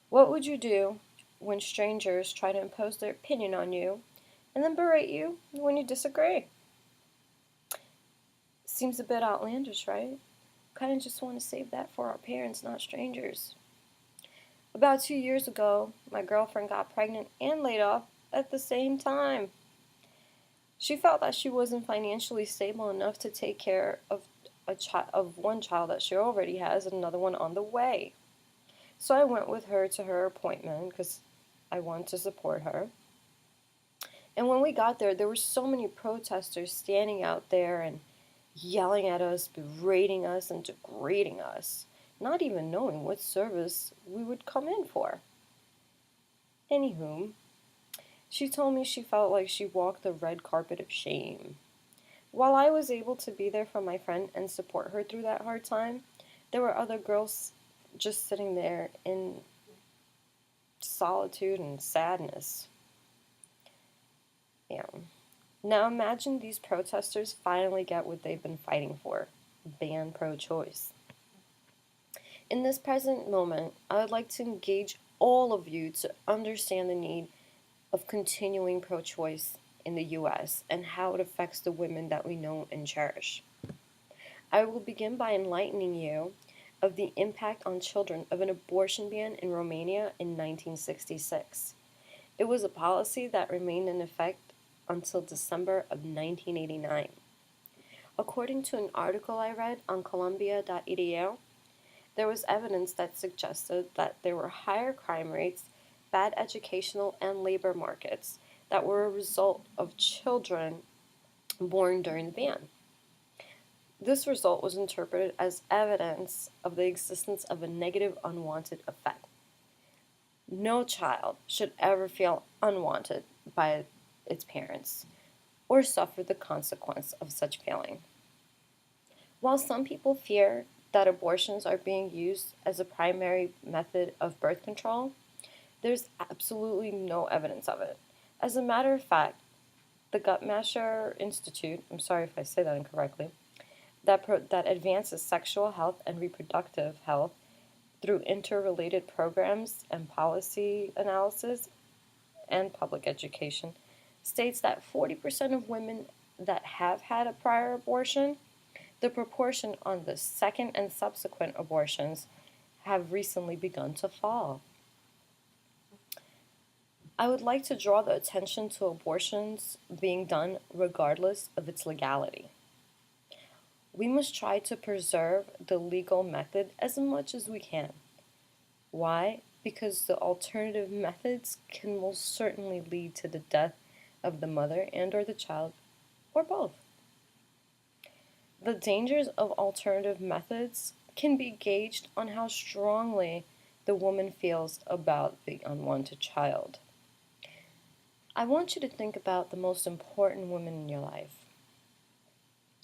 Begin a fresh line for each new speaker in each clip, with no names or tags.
What would you do when strangers try to impose their opinion on you and then berate you when you disagree? Seems a bit outlandish, right? Kind of just want to save that for our parents, not strangers. About 2 years ago, my girlfriend got pregnant and laid off at the same time. She felt that she wasn't financially stable enough to take care of one child that she already has and another one on the way. So I went with her to her appointment because I wanted to support her. And when we got there, there were so many protesters standing out there and yelling at us, berating us, and degrading us, not even knowing what service we would come in for. Anywho, she told me she felt like she walked the red carpet of shame. While I was able to be there for my friend and support her through that hard time, there were other girls just sitting there in solitude and sadness. Yeah. Now imagine these protesters finally get what they've been fighting for: ban pro choice. In this present moment, I would like to engage all of you to understand the need of continuing pro choice in the US and how it affects the women that we know and cherish. I will begin by enlightening you of the impact on children of an abortion ban in Romania in 1966. It was a policy that remained in effect until December of 1989. According to an article I read on Columbia.edu, there was evidence that suggested that there were higher crime rates, bad educational and labor markets that were a result of children born during the ban. This result was interpreted as evidence of the existence of a negative unwanted effect. No child should ever feel unwanted by its parents or suffer the consequence of such feeling. While some people fear that abortions are being used as a primary method of birth control, there's absolutely no evidence of it. As a matter of fact, the Guttmacher Institute, I'm sorry if I say that incorrectly, that advances sexual health and reproductive health through interrelated programs and policy analysis and public education, states that 40% of women that have had a prior abortion, the proportion on the second and subsequent abortions have recently begun to fall. I would like to draw the attention to abortions being done regardless of its legality. We must try to preserve the legal method as much as we can. Why? Because the alternative methods can most certainly lead to the death of the mother and or the child, or both. The dangers of alternative methods can be gauged on how strongly the woman feels about the unwanted child. I want you to think about the most important woman in your life,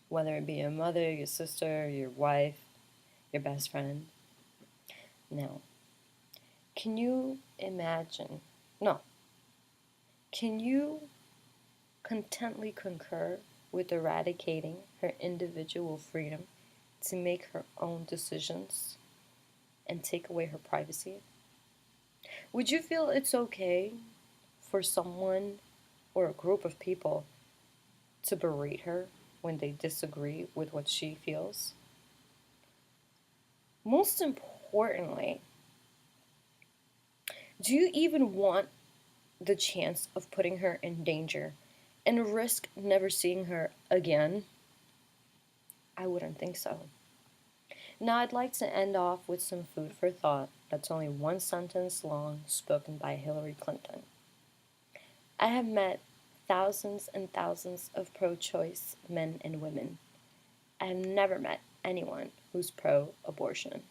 whether it be your mother, your sister, your wife, your best friend. Now, can you imagine? No. Can you contently concur with eradicating her individual freedom to make her own decisions and take away her privacy? Would you feel it's okay for someone or a group of people to berate her when they disagree with what she feels? Most importantly, do you even want the chance of putting her in danger and risk never seeing her again? I wouldn't think so. Now I'd like to end off with some food for thought that's only one sentence long, spoken by Hillary Clinton. I have met thousands and thousands of pro-choice men and women. I have never met anyone who's pro-abortion.